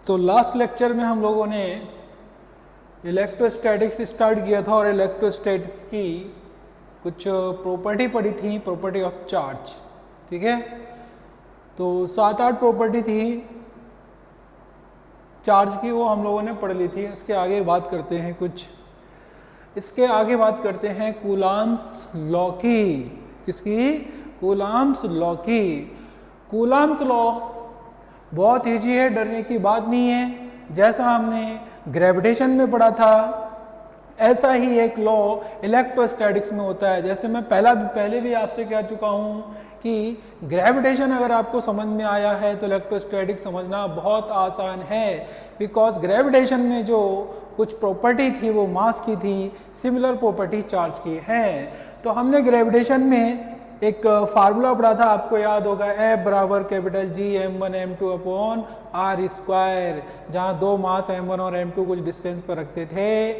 तो last lecture में हम लोगों ने इलेक्ट्रोस्टैटिक्स स्टार्ट किया था और इलेक्ट्रोस्टैटिक्स की कुछ प्रॉपर्टी पढ़ी थी, प्रॉपर्टी ऑफ चार्ज। ठीक है, तो 7-8 प्रॉपर्टी थी चार्ज की, वो हम लोगों ने पढ़ ली थी। इसके आगे बात करते हैं कूलाम्स लॉ की। किसकी? कूलाम्स लॉ की। कूलाम्स लॉ बहुत इजी है, डरने की बात नहीं है। जैसा हमने ग्रेविटेशन में पढ़ा था ऐसा ही एक लॉ इलेक्ट्रोस्टैटिक्स में होता है। जैसे मैं पहले भी आपसे कह चुका हूँ कि ग्रेविटेशन अगर आपको समझ में आया है तो इलेक्ट्रोस्टैटिक्स समझना बहुत आसान है, बिकॉज ग्रेविटेशन में जो कुछ प्रॉपर्टी थी वो मास की थी, सिमिलर प्रॉपर्टी चार्ज की है। तो हमने ग्रेविटेशन में एक फार्मूला पढ़ा था, आपको याद होगा, F बराबर capital G m1 m2 upon r square, जहाँ दो मास m1 और m2 कुछ डिस्टेंस पर रखते थे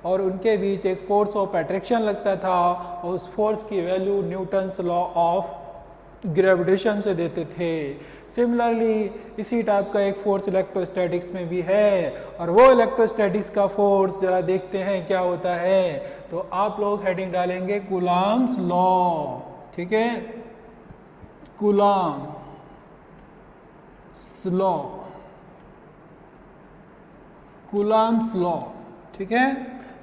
और उनके बीच एक फोर्स ऑफ अट्रैक्शन लगता था और उस फोर्स की value Newton's law of gravitation से देते थे। सिमिलरली इसी टाइप का एक फोर्स इलेक्ट्रोस्टैटिक्स में भी है, और वो इलेक्ट्रोस्टैटिक्स का फोर्स जरा देखते हैं क्या होता है। तो आप लोग हेडिंग डालेंगे कूलाम्स लॉ। ठीक है, कूलाम्स लॉ। ठीक है,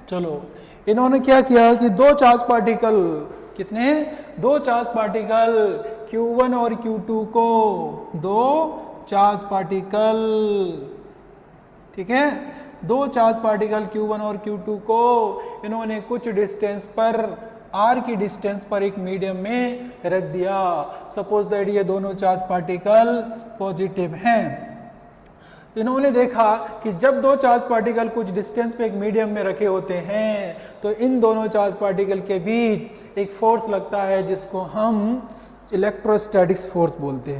चलो इन्होंने क्या किया कि दो चार्ज पार्टिकल, कितने? दो चार्ज पार्टिकल Q1 और Q2 को, दो चार्ज पार्टिकल, ठीक है, दो चार्ज पार्टिकल Q1 और Q2 को इन्होंने कुछ डिस्टेंस पर, r की डिस्टेंस पर एक मीडियम में रख दिया। सपोज दैट ये दोनों चार्ज पार्टिकल पॉजिटिव हैं। इन्होंने देखा कि जब दो चार्ज पार्टिकल कुछ डिस्टेंस पे एक मीडियम में रखे होते हैं तो इन दोनों चार्ज पार्टिकल के बीच एक फोर्स लगता है जिसको हम इलेक्ट्रोस्टैटिक्स फोर्स बोलते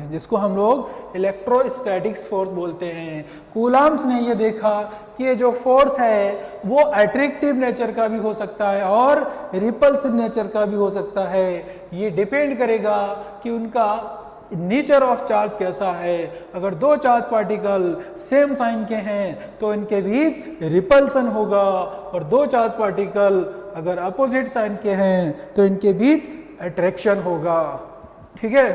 हैं, कूलाम्स ने ये देखा कि ये जो फोर्स है वो अट्रैक्टिव नेचर का भी हो सकता है और रिपल्सिव नेचर का भी हो सकता है। ये डिपेंड करेगा कि उनका नेचर ऑफ चार्ज कैसा है। अगर दो चार्ज पार्टिकल सेम साइन के हैं तो इनके बीच रिपल्सन होगा, और दो चार्ज पार्टिकल अगर अपोजिट साइन के हैं तो इनके बीच अट्रैक्शन होगा। ठीक है,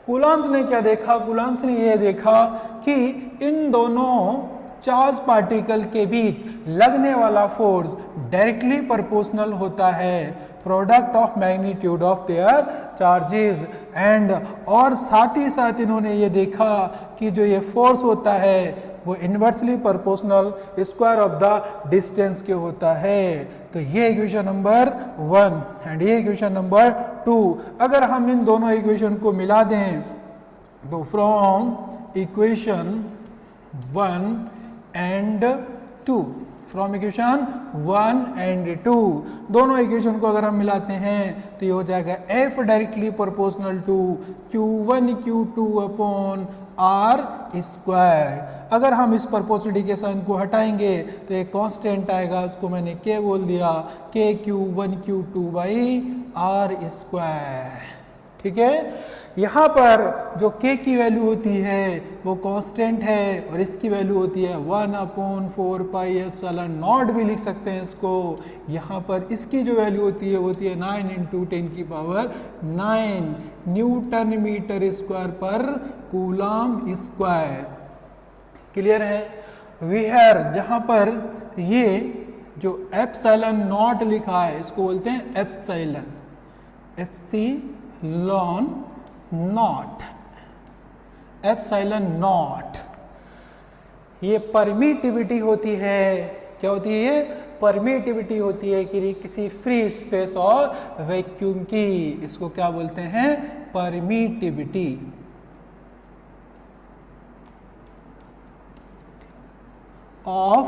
कूलाम्स ने क्या देखा? कूलाम्स ने यह देखा कि इन दोनों चार्ज पार्टिकल के बीच लगने वाला फोर्स डायरेक्टली प्रोपोर्शनल होता है product of magnitude of their charges and, और साथ ही साथ इन्होंने ये देखा कि जो ये फोर्स होता है वो inversely proportional square of the distance के होता है। तो ये इक्वेशन नंबर 1 एंड ये इक्वेशन नंबर 2, अगर हम इन दोनों इक्वेशन को मिला दें तो from equation 1 and 2, from equation 1 and 2, दोनों इक्वेशन को अगर हम मिलाते हैं तो ये हो जाएगा F directly proportional to Q1 Q2 upon R square. अगर हम इस प्रोपोर्शनलिटी के साइन को हटाएंगे तो एक कांस्टेंट आएगा, उसको मैंने K बोल दिया, K Q1 Q2 by R square. ठीक है, यहाँ पर जो K की वैल्यू होती है वो कांस्टेंट है और इसकी वैल्यू होती है 1/4 पाई एप्सिलॉन नॉट भी लिख सकते हैं इसको। यहाँ पर इसकी जो वैल्यू होती है 9 × 10⁹ न्यूटन मीटर स्क्वायर पर कूलाम स्क्वायर। क्लियर है? वेयर जहाँ पर ये जो एप्सिलॉन नॉट लिखा है इसको बोलते हैं एप्सिलॉन नॉट, ये परमिटिविटी होती है। क्या होती है? ये परमिटिविटी होती है कि किसी फ्री स्पेस और वैक्यूम की, इसको क्या बोलते हैं? परमिटिविटी ऑफ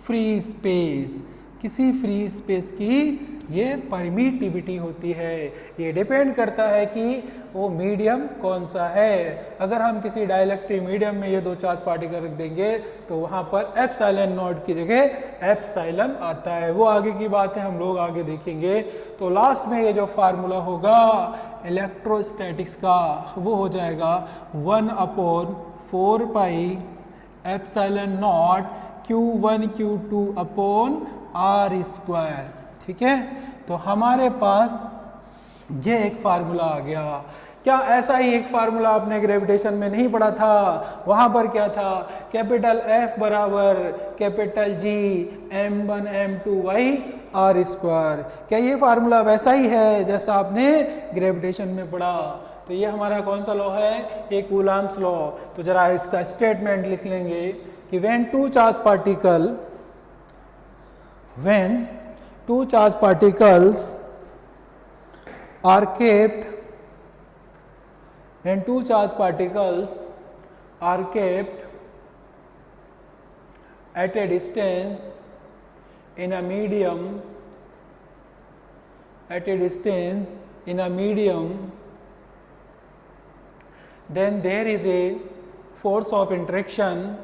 फ्री स्पेस, किसी फ्री स्पेस की ये परमिटिविटी होती है। ये डिपेंड करता है कि वो मीडियम कौन सा है। अगर हम किसी डाइलेक्ट्रिक मीडियम में ये दो चार्ज पार्टिकल रख देंगे तो वहाँ पर एप्सिलॉन नॉट की जगह एप्सिलॉन आता है। वो आगे की बात है, हम लोग आगे देखेंगे। तो लास्ट में ये जो फार्मूला होगा इलेक्ट्रोस्टैटिक्स का वो हो जाएगा 1/4 4 पाई epsilon naught Q1 Q2 upon R square. ठीक है, तो हमारे पास ये एक फार्मूला आ गया। क्या ऐसा ही एक फार्मूला आपने ग्रेविटेशन में नहीं पढ़ा था? वहां पर क्या था? कैपिटल F बराबर capital G m1 m2 by R square. क्या ये फार्मूला वैसा ही है जैसा आपने ग्रेविटेशन में पढ़ा? तो ये हमारा कौन सा लॉ है? ये कूलॉम्स लॉ। तो जरा इसका स्टेटमेंट लिख लेंगे कि when two charged particles are kept at a distance in a medium then there is a force of interaction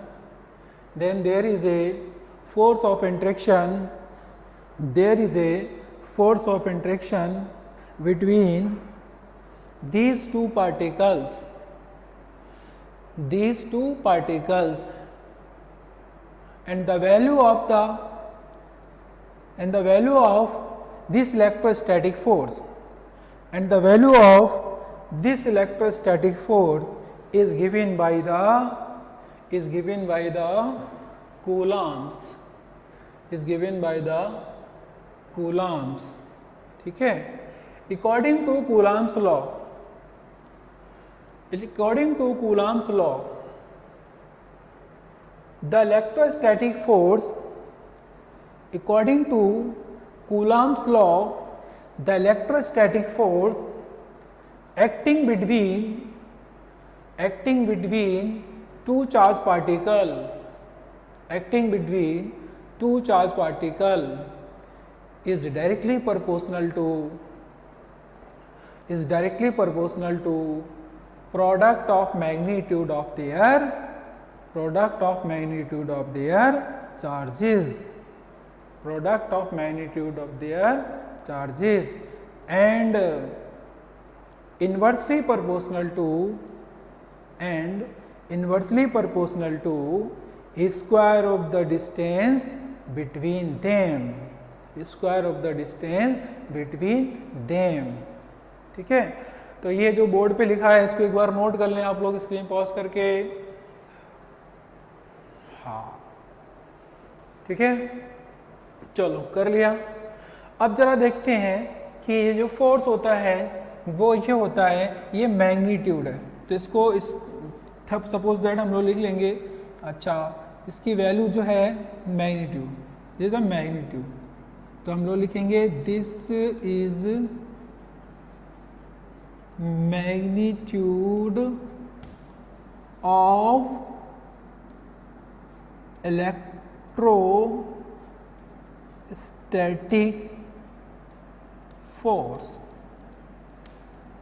between these two particles and the value of this electrostatic force is given by the coulombs। ठीक है, according to Coulomb's law the electrostatic force acting between two charged particles is directly proportional to product of magnitude of their charges and inversely proportional to square of the distance between them। ठीक है, तो ये जो board पे लिखा है इसको एक बार नोट कर लें आप लोग स्क्रीन पॉज करके। हाँ, ठीक है, चलो कर लिया। अब जरा देखते हैं कि ये जो फोर्स होता है वो ये होता है, ये मैग्नीट्यूड है। तो इसको सपोज दैट हम लोग लिख लेंगे, अच्छा इसकी वैल्यू जो है मैग्नीट्यूड, ये था मैग्नीट्यूड। तो हम लोग लिखेंगे this is magnitude of electrostatic force,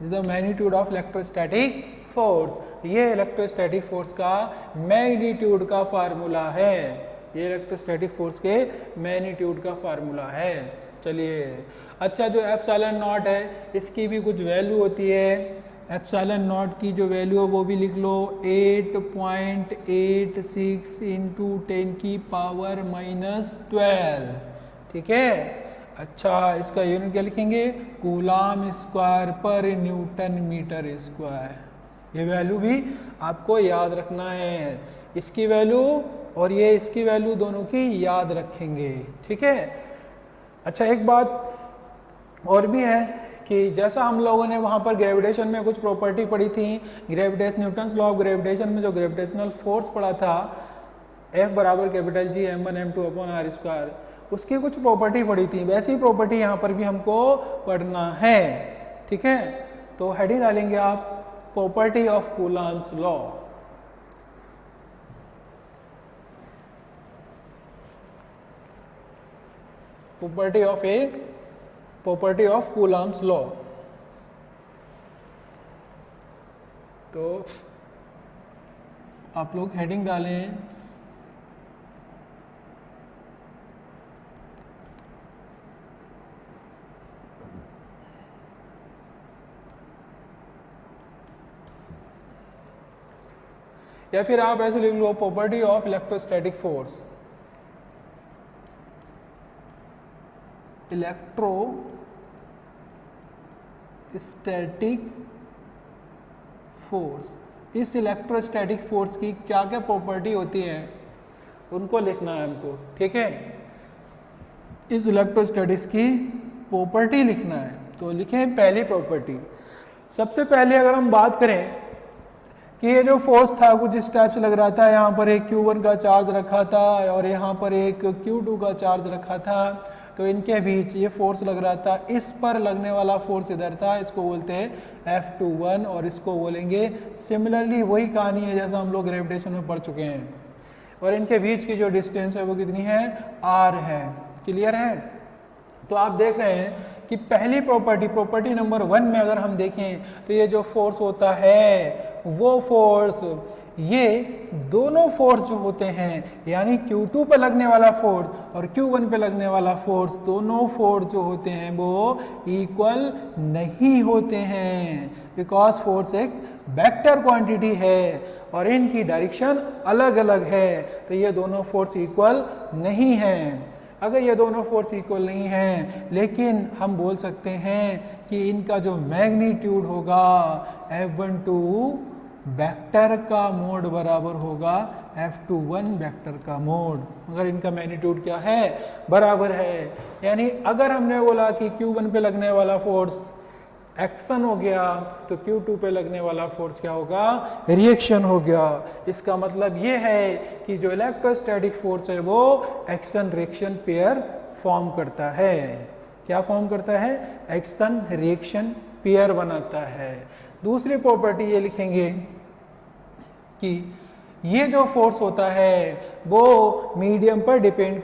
the magnitude of electrostatic force. ये इलेक्ट्रोस्टैटिक फोर्स का मैग्नीट्यूड का फार्मूला है, ये इलेक्ट्रोस्टैटिक फोर्स के मैग्नीट्यूड का फार्मूला है। चलिए, अच्छा जो एप्सिलॉन नॉट है इसकी भी कुछ वैल्यू होती है। एप्सिलॉन नॉट की जो वैल्यू है वो भी लिख लो, 8.86 इंटू 10 की पावर -12। ठीक है, अच्छा इसका यूनिट क्या लिखेंगे? कूलॉम स्क्वायर पर न्यूटन मीटर स्क्वायर। ये वैल्यू भी आपको याद रखना है, इसकी वैल्यू और ये इसकी वैल्यू दोनों की याद रखेंगे। ठीक है, अच्छा एक बात और भी है कि जैसा हम लोगों ने वहाँ पर ग्रेविटेशन में कुछ प्रॉपर्टी पढ़ी थी, न्यूटन्स लॉ ऑफ ग्रेविटेशन में जो ग्रेविटेशनल फोर्स पढ़ा था, F बराबर capital G m1 m2 upon R square, उसकी कुछ प्रॉपर्टी पढ़ी थी। वैसी प्रॉपर्टी यहाँ पर भी हमको पढ़ना है। ठीक है, तो हेडिंग डालेंगे आप property of Coulomb's law. Property of Coulomb's law. तो आप लोग हेडिंग डालें या फिर आप ऐसे लिख लो property of electrostatic force. Electrostatic force, इस इलेक्ट्रोस्टैटिक फोर्स की क्या क्या प्रॉपर्टी होती है उनको लिखना है हमको, ठीक है। इस इलेक्ट्रोस्टैटिक्स की प्रॉपर्टी लिखना है, तो लिखें पहली प्रॉपर्टी। सबसे पहले अगर हम बात करें कि ये जो फोर्स था कुछ इस टाइप से लग रहा था, यहाँ पर एक Q1 का चार्ज रखा था और यहाँ पर एक Q2 का चार्ज रखा था, तो इनके बीच ये फोर्स लग रहा था। इस पर लगने वाला फोर्स इधर था, इसको बोलते हैं F21 और इसको बोलेंगे सिमिलरली वही कहानी है जैसा हम लोग ग्रेविटेशन में पढ़ चुके हैं। और इनके बीच की जो डिस्टेंस है वो कितनी है, R है। क्लियर है। तो आप देख रहे हैं कि पहली प्रॉपर्टी नंबर 1 में अगर हम देखें तो ये जो फोर्स होता है वो फोर्स, ये दोनों फोर्स जो होते हैं यानी Q2 पे लगने वाला फोर्स और Q1 पे लगने वाला फोर्स, दोनों फोर्स जो होते हैं वो इक्वल नहीं होते हैं, बिकॉज फोर्स एक वेक्टर क्वांटिटी है और इनकी डायरेक्शन अलग अलग है, तो ये दोनों फोर्स इक्वल नहीं हैं। अगर ये दोनों फोर्स इक्वल नहीं हैं, लेकिन हम बोल सकते हैं कि इनका जो मैग्नीट्यूड होगा F12 वेक्टर का मोड बराबर होगा F21 वेक्टर का मोड। अगर इनका मैग्नीट्यूड क्या है, बराबर है, यानी अगर हमने बोला कि Q1 पे लगने वाला फोर्स एक्शन हो गया तो Q2 पे लगने वाला फोर्स क्या होगा, रिएक्शन हो गया। इसका मतलब ये है कि जो इलेक्ट्रोस्टैटिक फोर्स है वो एक्शन रिएक्शन पेयर फॉर्म करता है। क्या फॉर्म करता है, एक्शन रिएक्शन पेयर बनाता है। दूसरी प्रॉपर्टी ये लिखेंगे कि ये जो फोर्स होता है वो मीडियम पर डिपेंड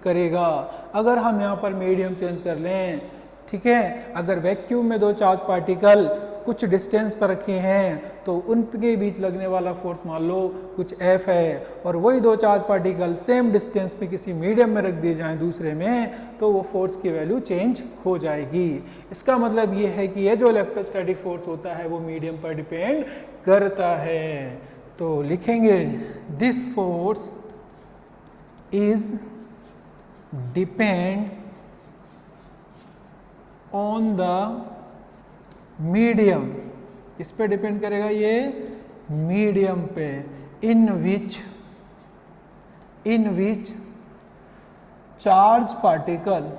करेगा। अगर हम यहाँ पर मीडियम चेंज कर लें, ठीक है, अगर वैक्यूम में दो चार्ज पार्टिकल कुछ डिस्टेंस पर रखे हैं तो उनके बीच लगने वाला फोर्स मान लो कुछ F है, और वही दो चार्ज पार्टिकल सेम डिस्टेंस पे किसी मीडियम में रख दिए जाएं दूसरे में, तो वो फोर्स की वैल्यू चेंज हो जाएगी। इसका मतलब ये है कि ये जो इलेक्ट्रोस्टैटिक फोर्स होता है वो मीडियम पर डिपेंड करता है। तो लिखेंगे this force is depends on the medium, किस पे डिपेंड करेगा, ये मीडियम पे, in which charge particles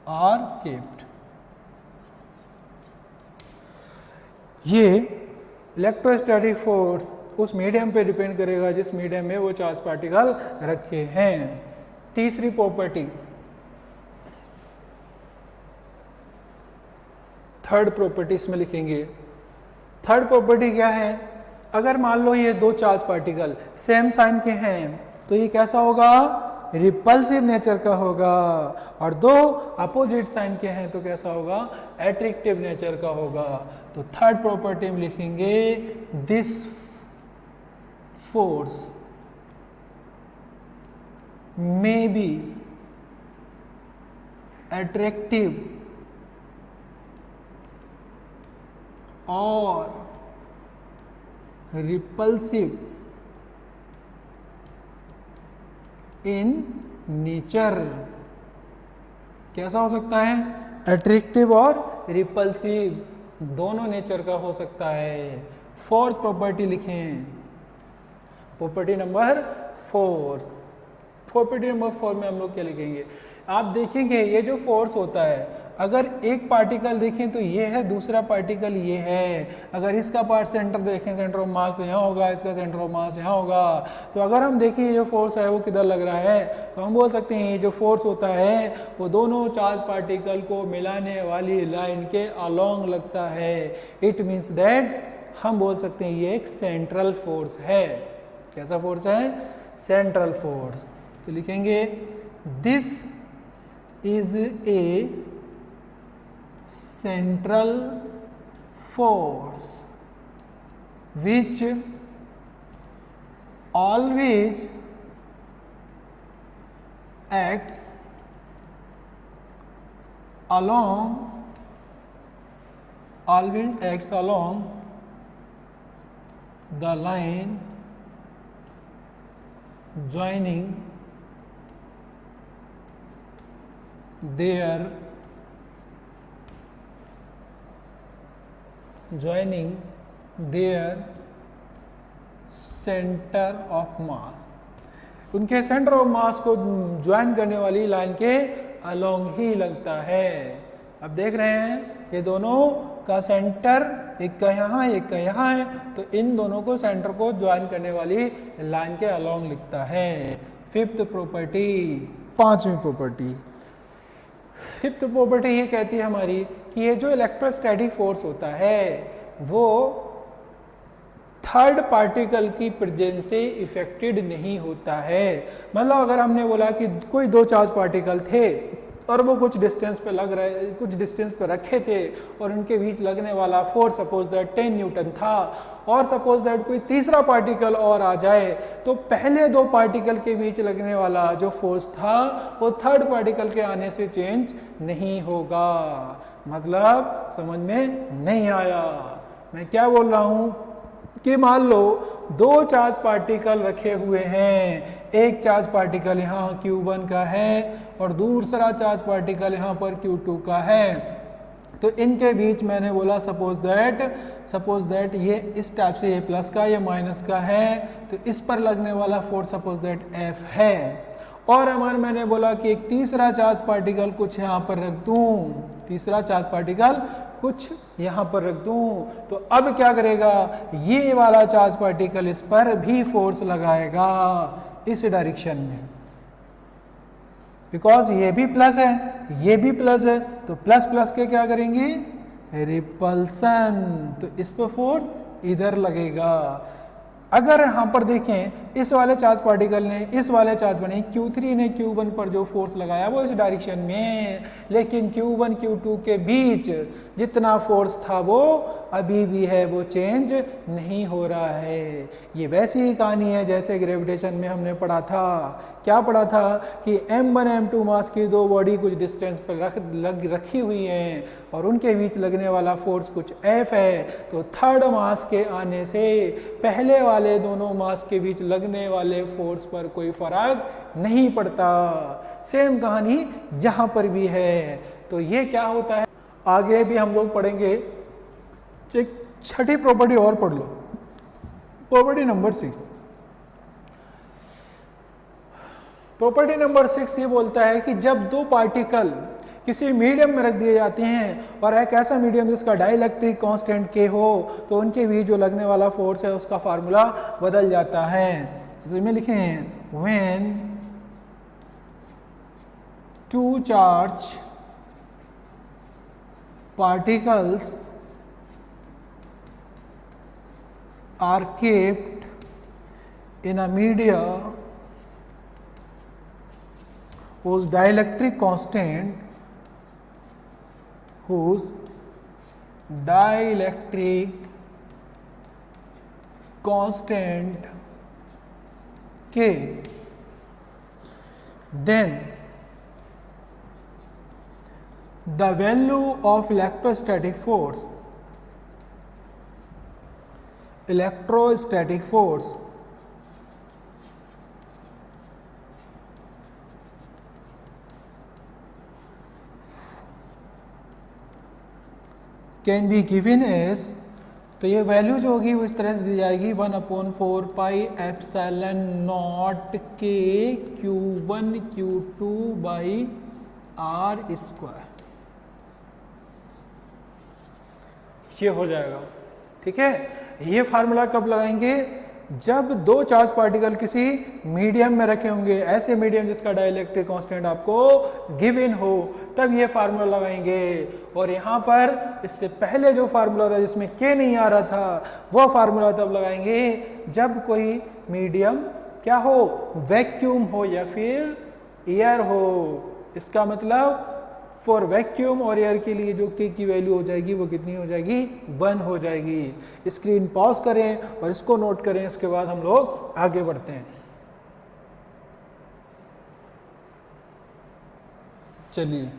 are kept. ये इलेक्ट्रोस्टैटिक फोर्स उस मीडियम पे डिपेंड करेगा जिस मीडियम में वो चार्ज पार्टिकल रखे हैं। तीसरी प्रॉपर्टी, थर्ड प्रॉपर्टी इसमें लिखेंगे। थर्ड प्रॉपर्टी क्या है, अगर मान लो ये दो चार्ज पार्टिकल सेम साइन के हैं तो ये कैसा होगा, रिपल्सिव नेचर का होगा, और दो अपोजिट साइन के हैं तो कैसा होगा, एट्रैक्टिव नेचर का होगा। तो थर्ड प्रॉपर्टी में लिखेंगे this force may be attractive or repulsive in nature। कैसा हो सकता है, अट्रैक्टिव और रिपल्सिव दोनों नेचर का हो सकता है। फोर्थ प्रॉपर्टी लिखें, प्रॉपर्टी नंबर 4। प्रॉपर्टी नंबर 4 में हम लोग क्या लिखेंगे, आप देखेंगे ये जो फोर्स होता है, अगर एक पार्टिकल देखें तो ये है, दूसरा पार्टिकल ये है। अगर इसका पार्ट सेंटर देखें, सेंटर ऑफ मास यहाँ होगा, इसका सेंटर ऑफ मास यहाँ होगा। तो अगर हम देखें ये जो फोर्स है वो किधर लग रहा है, तो हम बोल सकते हैं ये जो फोर्स होता है वो दोनों चार्ज पार्टिकल को मिलाने वाली लाइन के अलोंग लगता है। इट मीन्स दैट हम बोल सकते हैं ये एक सेंट्रल फोर्स है। कैसा फोर्स है, सेंट्रल फोर्स। तो लिखेंगे this is a central force which always acts always acts along the line joining their centre of mass, उनके सेंटर ऑफ मास को ज्वाइन करने वाली लाइन के अलोंग ही लगता है। अब देख रहे हैं ये दोनों का सेंटर एक का यहाँ एक का यहाँ है, तो इन दोनों को सेंटर को ज्वाइन करने वाली लाइन के अलोंग लिखता है। फिफ्थ प्रॉपर्टी, पांचवी प्रॉपर्टी, फिफ्थ प्रॉपर्टी ये कहती है हमारी कि ये जो इलेक्ट्रोस्टैटिक फोर्स होता है वो थर्ड पार्टिकल की प्रेजेंस से इफेक्टेड नहीं होता है। मतलब अगर हमने बोला कि कोई दो चार्ज पार्टिकल थे और वो कुछ डिस्टेंस पे लग रहे, कुछ डिस्टेंस पे रखे थे और उनके बीच लगने वाला फोर्स सपोज दैट 10 न्यूटन था, और सपोज दैट कोई तीसरा पार्टिकल और आ जाए तो पहले दो पार्टिकल के बीच लगने वाला जो फोर्स था वो थर्ड पार्टिकल के आने से चेंज नहीं होगा। मतलब समझ में नहीं आया मैं क्या बोल रहा हूं कि मान लो दो चार्ज पार्टिकल रखे हुए हैं, एक चार्ज पार्टिकल यहाँ Q1 का है और दूसरा चार्ज पार्टिकल यहाँ पर Q2 का है, तो इनके बीच मैंने बोला सपोज दैट ये इस टाइप से ये प्लस का ये माइनस का है, तो इस पर लगने वाला फोर्स सपोज दैट F है। और अगर मैंने बोला कि एक तीसरा चार्ज पार्टिकल कुछ यहाँ पर रख दूं, तीसरा चार्ज पार्टिकल कुछ यहाँ पर रख दूं, तो अब क्या करेगा, ये वाला चार्ज पार्टिकल इस पर भी फोर्स लगाएगा इस डायरेक्शन में, बिकॉज ये भी प्लस है ये भी प्लस है, तो प्लस प्लस के क्या करेंगे रिपल्सन, तो इस पर फोर्स इधर लगेगा। अगर यहाँ पर देखें इस वाले चार्ज पार्टिकल ने इस वाले चार्ज पर नहीं, Q3 ने Q1 पर जो फोर्स लगाया वो इस डायरेक्शन में, लेकिन Q1 Q2 के बीच जितना फोर्स था वो अभी भी है, वो चेंज नहीं हो रहा है। ये वैसी ही कहानी है जैसे ग्रेविटेशन में हमने पढ़ा था, क्या पढ़ा था कि M1 M2 मास की दो बॉडी कुछ डिस्टेंस पर रखी हुई हैं और उनके बीच लगने वाला फोर्स कुछ F है, तो थर्ड मास के आने से पहले वाले दोनों मास के बीच लगने वाले फोर्स पर कोई फर्क नहीं पड़ता। सेम कहानी यहाँ पर भी है। तो ये क्या होता है आगे भी हम लोग पढ़ेंगे। एक छठी प्रॉपर्टी और पढ़ लो, प्रॉपर्टी नंबर 6। प्रॉपर्टी नंबर 6 ये बोलता है कि जब दो पार्टिकल किसी मीडियम में रख दिए जाते हैं और एक ऐसा मीडियम जिसका डाइलेक्ट्रिक कांस्टेंट K हो, तो उनके बीच जो लगने वाला फोर्स है उसका फार्मूला बदल जाता है। तो इसमें लिखे हैं when two charge particles are kept in a media whose dielectric constant K, then the value of electrostatic force can be given as, तो ये वैल्यू जो होगी वो इस तरह से दी जाएगी 1/4 pi epsilon naught K Q1 Q2 by R square, ये हो जाएगा। ठीक है, ये फार्मूला कब लगाएंगे, जब दो चार्ज पार्टिकल किसी मीडियम में रखे होंगे, ऐसे मीडियम जिसका डाइलेक्ट्रिक कांस्टेंट आपको गिवन हो, तब ये फार्मूला लगाएंगे। और यहाँ पर इससे पहले जो फार्मूला था जिसमें K नहीं आ रहा था, वो फार्मूला तब लगाएंगे जब कोई मीडियम क्या हो, वैक्यूम हो या फिर एयर हो। इसका मतलब फॉर वैक्यूम और एयर के लिए जो K की वैल्यू हो जाएगी वो कितनी हो जाएगी, 1 हो जाएगी। स्क्रीन पॉज करें और इसको नोट करें, इसके बाद हम लोग आगे बढ़ते हैं। चलिए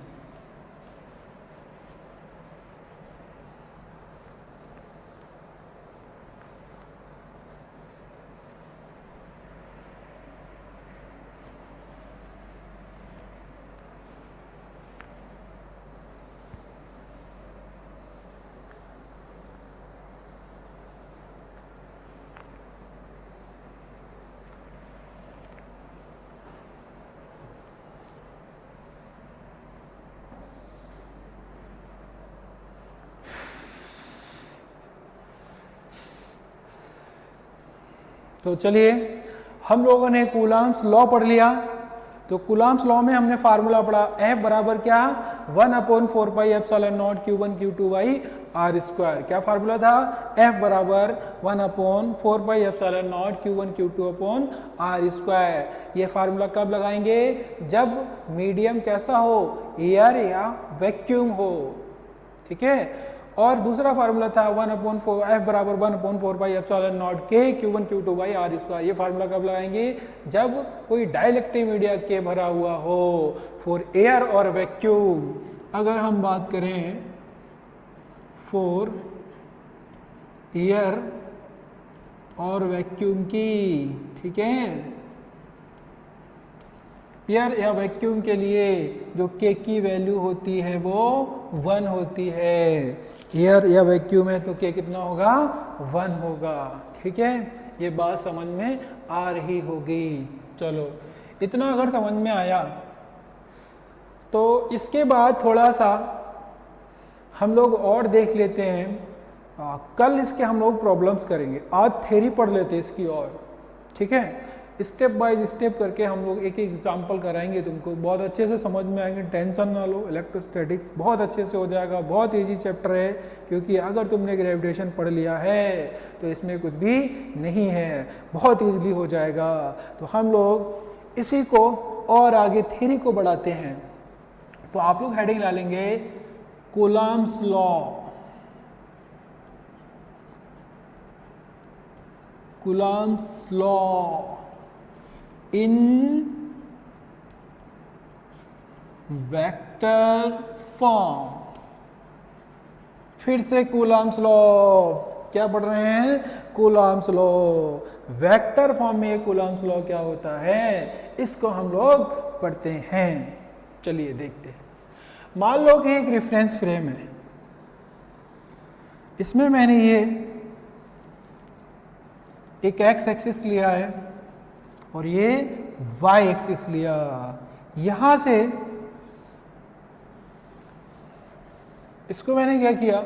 तो चलिए, हम लोगों ने कूलम्ब्स लॉ पढ़ लिया। तो कूलम्ब्स लॉ में हमने फार्मूला पढ़ा, F बराबर क्या, 1/4 pi epsilon naught Q1 Q2 by R square. क्या फार्मूला था, F बराबर 1/4 pi epsilon naught Q1 Q2 upon R square. ये फार्मूला कब लगाएंगे, जब मीडियम कैसा हो, एयर या वैक्यूम हो, ठीक है। और दूसरा फार्मूला था 1/4 F बराबर 1/4 pi epsilon naught K Q1 Q2 by R square. ये फार्मूला कब लगाएंगे, जब कोई डाइलेक्ट्रिक मीडिया के भरा हुआ हो, फॉर एयर और वैक्यूम। अगर हम बात करें फॉर एयर और वैक्यूम की, ठीक है, एयर या वैक्यूम के लिए जो K की वैल्यू होती है वो 1 होती है। एयर या वैक्यूम है तो K कितना होगा, 1 होगा, ठीक है। ये बात समझ में आ रही होगी। चलो, इतना अगर समझ में आया तो इसके बाद थोड़ा सा हम लोग और देख लेते हैं। कल इसके हम लोग प्रॉब्लम्स करेंगे, आज थ्योरी पढ़ लेते हैं इसकी और, ठीक है। स्टेप बाय स्टेप करके हम लोग एक एग्जांपल कराएंगे, तुमको बहुत अच्छे से समझ में आएंगे, टेंशन ना लो। इलेक्ट्रोस्टैटिक्स बहुत अच्छे से हो जाएगा, बहुत इजी चैप्टर है, क्योंकि अगर तुमने ग्रेविटेशन पढ़ लिया है तो इसमें कुछ भी नहीं है, बहुत ईजिली हो जाएगा। तो हम लोग इसी को और आगे थ्योरी को बढ़ाते हैं। तो आप लोग हेडिंग डालेंगे Coulomb's law, Coulomb's law in vector form. फिर से कूलम्ब्स लॉ, क्या पढ़ रहे हैं, कूलम्ब्स लॉ। वेक्टर फॉर्म में कूलम्ब्स लॉ क्या होता है, इसको हम लोग पढ़ते हैं। चलिए देखते हैं। मान लो कि एक रेफरेंस फ्रेम है, इसमें मैंने ये एक एक्स एक्सिस लिया है और ये y एक्सिस लिया। यहां से इसको मैंने क्या किया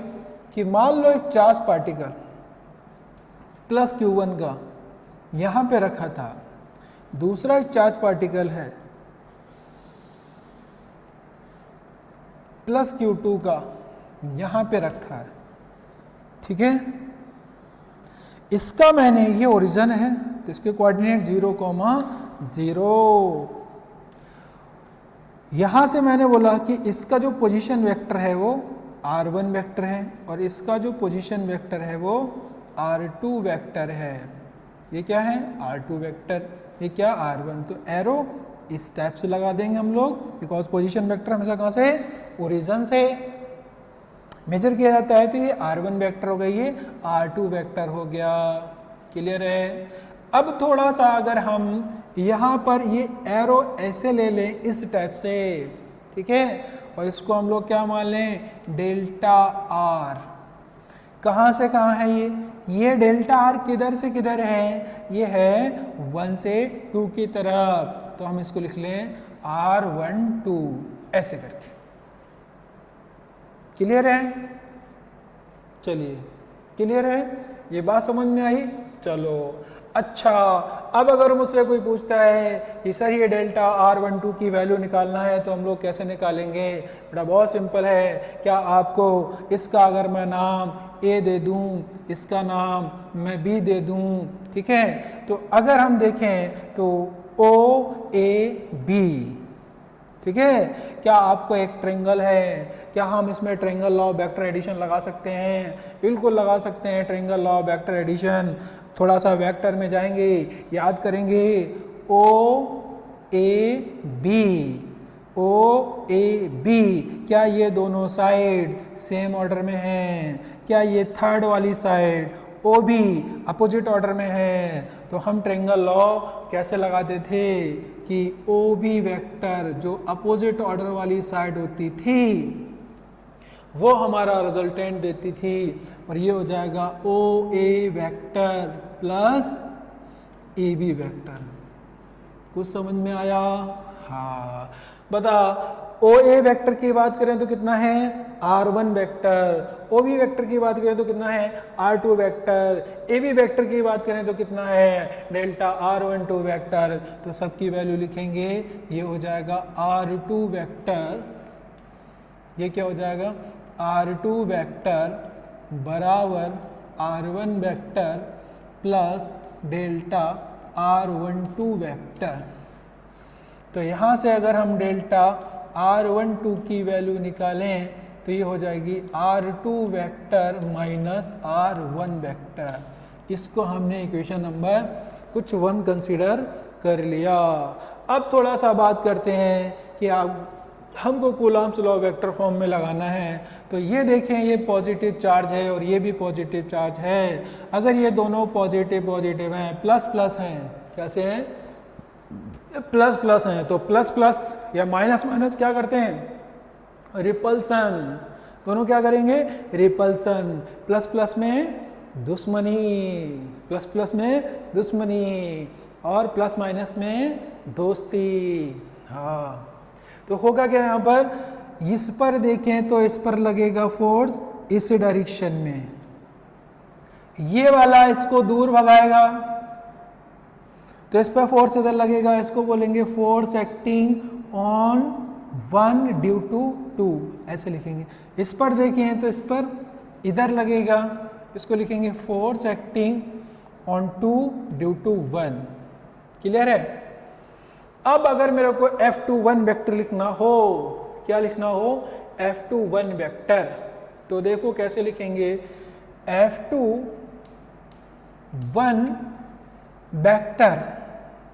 कि मान लो एक चार्ज पार्टिकल प्लस Q1 का यहां पे रखा था, दूसरा एक चार्ज पार्टिकल है प्लस Q2 का यहां पे रखा है, ठीक है। इसका मैंने, ये ओरिजिन है तो इसके कोऑर्डिनेट 0,0। यहां से मैंने बोला कि इसका जो पोजीशन वेक्टर है वो r1 वेक्टर है और इसका जो पोजीशन वेक्टर है वो r2 वेक्टर है। ये क्या है, r2 वेक्टर, ये क्या, r1। तो एरो इस टाइप से लगा देंगे हम लोग, बिकॉज पोजीशन वेक्टर हमेशा कहाँ से, ओरिजिन से मेजर किया जाता है। तो ये r1 वेक्टर हो गया, ये r2 वेक्टर हो गया। क्लियर है। अब थोड़ा सा अगर हम यहाँ पर ये एरो ऐसे ले लें इस टाइप से, ठीक है, और इसको हम लोग क्या मान लें, डेल्टा r। कहाँ से कहाँ है ये डेल्टा r किधर से किधर है, ये है 1 से 2 की तरफ। तो हम इसको लिख लें r1 2 ऐसे करके। क्लियर है, चलिए क्लियर है, ये बात समझ में आई। चलो अच्छा, अब अगर मुझसे कोई पूछता है कि सर ये डेल्टा r12 की वैल्यू निकालना है तो हम लोग कैसे निकालेंगे, बड़ा बहुत सिंपल है। क्या आपको इसका अगर मैं नाम a दे दूं, इसका नाम मैं b दे दूं, ठीक है। तो अगर हम देखें तो o a b, ठीक है। क्या आपको एक ट्रायंगल है, क्या हम इसमें triangle law of vector addition लगा सकते हैं, बिल्कुल लगा सकते हैं triangle law of vector addition. थोड़ा सा वेक्टर में जाएंगे, याद करेंगे ओ ए बी, क्या ये दोनों साइड सेम ऑर्डर में हैं, क्या ये थर्ड वाली side O B opposite order में है। तो हम ट्रायंगल लॉ कैसे लगाते थे कि ओ बी वेक्टर जो अपोजिट ऑर्डर वाली साइड होती थी वो हमारा रिजल्टेंट देती थी, और ये हो जाएगा O A vector plus A B vector. कुछ समझ में आया? हाँ, बता ओ ए वेक्टर की बात करें तो कितना है R1 वेक्टर, OB वेक्टर की बात करें तो कितना है R2 वेक्टर, AB वेक्टर की बात करें तो कितना है डेल्टा R12 वेक्टर। तो सबकी वैल्यू लिखेंगे, ये हो जाएगा R2 वेक्टर, ये क्या हो जाएगा R2 वेक्टर बराबर R1 vector plus delta R12 vector. तो यहाँ से अगर हम डेल्टा R12 की वैल्यू निकालें तो ये हो जाएगी R2 vector minus R1 vector. इसको हमने इक्वेशन नंबर कुछ 1 कंसीडर कर लिया। अब थोड़ा सा बात करते हैं कि आप हमको कूलम्ब्स लॉ वेक्टर फॉर्म में लगाना है। तो ये देखें, ये पॉजिटिव चार्ज है और ये भी पॉजिटिव चार्ज है। अगर ये दोनों पॉजिटिव पॉजिटिव हैं, प्लस प्लस हैं, कैसे हैं प्लस प्लस हैं, तो प्लस प्लस या माइनस माइनस क्या करते हैं रिपल्सन। दोनों क्या करेंगे रिपल्सन। प्लस प्लस में दुश्मनी, प्लस प्लस में दुश्मनी और प्लस माइनस में दोस्ती। हाँ, तो होगा क्या यहाँ पर, इस पर देखें तो इस पर लगेगा फोर्स इस डायरेक्शन में, ये वाला इसको दूर भगाएगा तो इस पर फोर्स इधर लगेगा, इसको बोलेंगे force acting on 1 due to 2, ऐसे लिखेंगे। इस पर देखें तो इस पर इधर लगेगा, इसको लिखेंगे force acting on 2 due to 1। Clear है। अब अगर मेरे को F21 वेक्टर लिखना हो, क्या लिखना हो F21 वेक्टर, तो देखो कैसे लिखेंगे F21 vector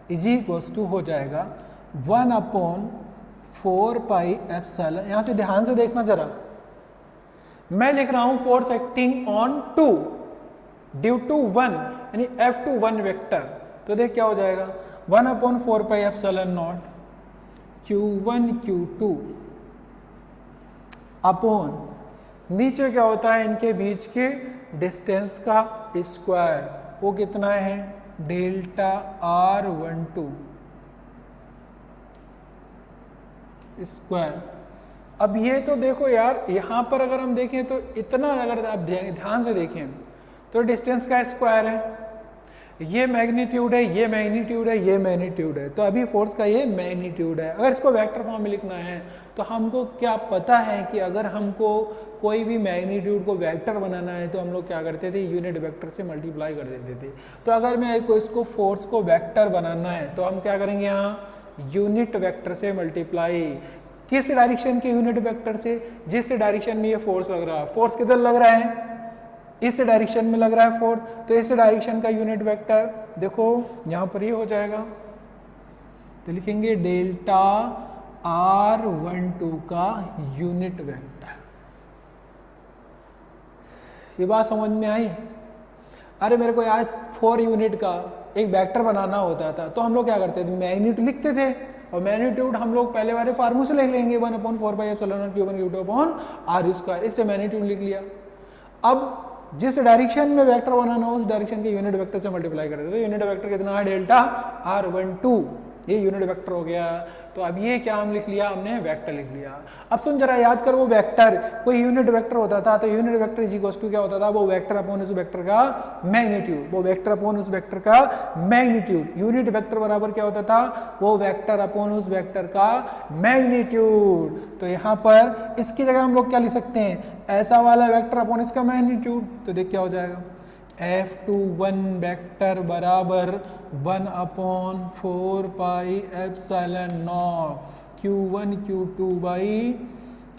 is equals to हो जाएगा 1/4 पाई एप्सिलॉन। यहां से ध्यान से देखना जरा, मैं लिख रहा हूं force acting on 2 due to 1 यानी F21 वेक्टर। तो देख क्या हो जाएगा 1/4 pi epsilon naught Q1 Q2 upon नीचे क्या होता है इनके बीच के डिस्टेंस का स्क्वायर, वो कितना है डेल्टा R12 स्क्वायर। अब ये तो देखो यार, यहां पर अगर हम देखें तो इतना, अगर आप ध्यान से देखें तो डिस्टेंस का स्क्वायर है, ये मैग्नीट्यूड है, ये मैग्नीट्यूड है, ये मैग्नीट्यूड है। तो अभी फोर्स का ये मैग्नीट्यूड है। अगर इसको वेक्टर फॉर्म में लिखना है तो हमको क्या पता है कि अगर हमको कोई भी मैग्नीट्यूड को वेक्टर बनाना है तो हम लोग क्या करते थे यूनिट वेक्टर से मल्टीप्लाई कर देते थे। तो अगर मैं इसको फोर्स को वेक्टर बनाना है तो हम क्या करेंगे यहाँ यूनिट वेक्टर से मल्टीप्लाई। किस डायरेक्शन के यूनिट वेक्टर से, जिस डायरेक्शन में ये फोर्स लग रहा है। फोर्स किधर लग रहा है इस डायरेक्शन में लग रहा है फोर्स, तो इस डायरेक्शन का यूनिट वेक्टर देखो यहाँ पर ये हो जाएगा, तो लिखेंगे डेल्टा R12 का यूनिट वेक्टर। ये बात समझ में आई। अरे मेरे को यार 4 यूनिट का एक वेक्टर बनाना होता था तो हम लोग क्या करते थे मैग्नीट्यूड लिखते थे, और मैग्नीट्यूड हम लोग पहले वाले फार्मूले से लिख लेंगे 1/4 pi epsilon Q1 Q2 upon R square, इससे मैग्नीट्यूड लिख लिया। अब जिस डायरेक्शन में वेक्टर बनाना हो उस डायरेक्शन के यूनिट वेक्टर से मल्टीप्लाई कर देते, तो यूनिट वेक्टर कितना है डेल्टा R12, ये यूनिट वेक्टर हो गया। तो अब ये क्या हम लिख लिया, हमने वेक्टर लिख लिया। अब सुन जरा याद कर, वो वेक्टर कोई यूनिट वेक्टर होता था तो unit vector is equals to क्या होता था, वो वेक्टर अपॉन उस वेक्टर का मैग्नीट्यूड, वो वेक्टर अपॉन उस वेक्टर का मैग्नीट्यूड। यूनिट वेक्टर बराबर क्या होता था, वो वेक्टर अपॉन उस वेक्टर का मैग्नीट्यूड। तो यहाँ पर इसकी जगह हम लोग क्या लिख सकते हैं, ऐसा वाला वेक्टर अपॉन इसका मैग्नीट्यूड। तो देख क्या हो जाएगा F21 वेक्टर बराबर 1/4 pi epsilon naught Q1 Q2 by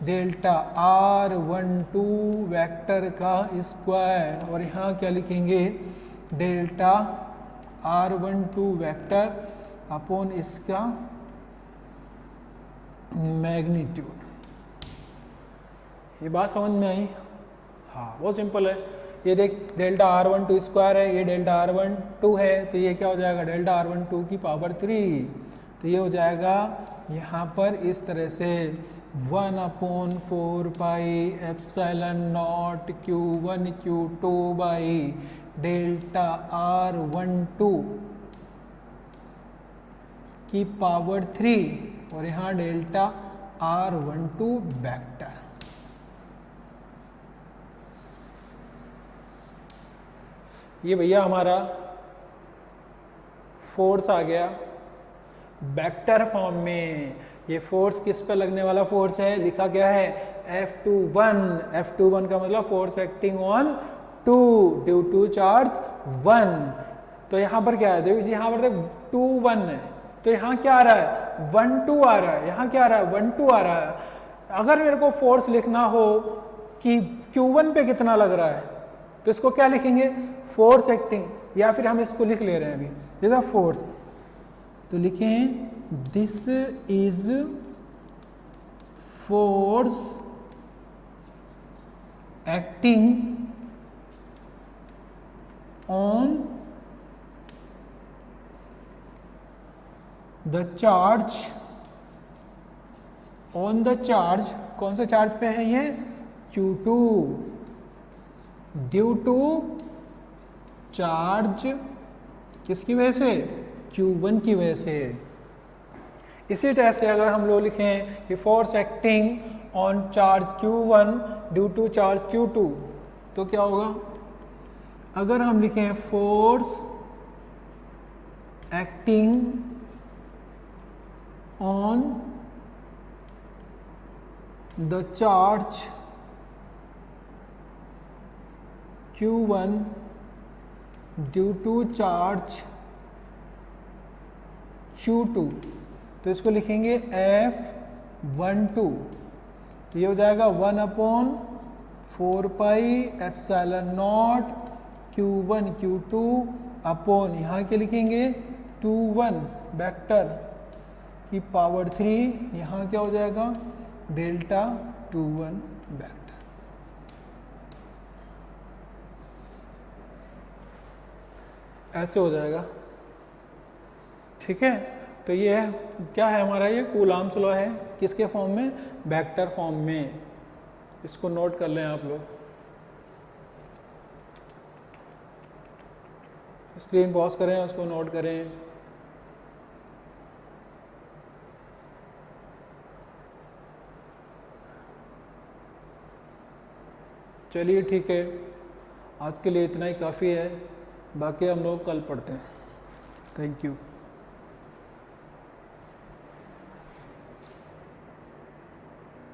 delta R12 vector का स्क्वायर, और यहाँ क्या लिखेंगे डेल्टा R12 वेक्टर अपॉन इसका मैग्नीट्यूड। ये बात समझ में आई। हाँ बहुत सिंपल है। ये देख डेल्टा R12 स्क्वायर है, ये डेल्टा R12 है, तो ये क्या हो जाएगा डेल्टा R12 की पावर 3। तो ये हो जाएगा यहाँ पर इस तरह से 1/4 pi epsilon naught Q1 Q2 by delta R12 की पावर 3 और यहाँ डेल्टा R12 वेक्टर। ये भैया हमारा फोर्स आ गया वेक्टर फॉर्म में। ये फोर्स किस पे लगने वाला फोर्स है, लिखा गया है F21। F21 का मतलब force acting on 2 due to charge 1। तो यहाँ पर क्या है, देखो यहाँ पर देखो 2 1 है, तो यहाँ क्या आ रहा है 1 2 आ रहा है, यहाँ क्या आ रहा है 1 2 आ रहा है। अगर मेरे को फोर्स लिखना हो कि Q1 पे कितना लग रहा है, तो इसको क्या लिखेंगे, फोर्स एक्टिंग, या फिर हम इसको लिख ले रहे हैं अभी जैसा फोर्स, तो लिखें this is force acting on the charge, on the charge, कौन से चार्ज पे है ये, Q2, ड्यू टू चार्ज किसकी वजह से, Q1 की वजह से। इसी तरह से अगर हम लोग लिखें कि force acting on charge Q1 due to charge Q2, तो क्या होगा, अगर हम लिखें force acting on the charge Q1 due to charge Q2, तो इसको लिखेंगे F12, ये हो जाएगा 1/4 pi epsilon naught Q1 Q2 upon, यहाँ के लिखेंगे 2 1 वेक्टर की पावर 3, यहाँ क्या हो जाएगा डेल्टा 2 1 वेक्टर। ऐसे हो जाएगा, ठीक है। तो ये है, क्या है हमारा, ये कूलॉम्स लॉ है, किसके फॉर्म में, वेक्टर फॉर्म में। इसको नोट कर लें आप लोग, स्क्रीन पॉज करें, उसको नोट करें। चलिए ठीक है, आज के लिए इतना ही काफ़ी है, बाकी हम लोग कल पढ़ते हैं। Thank you.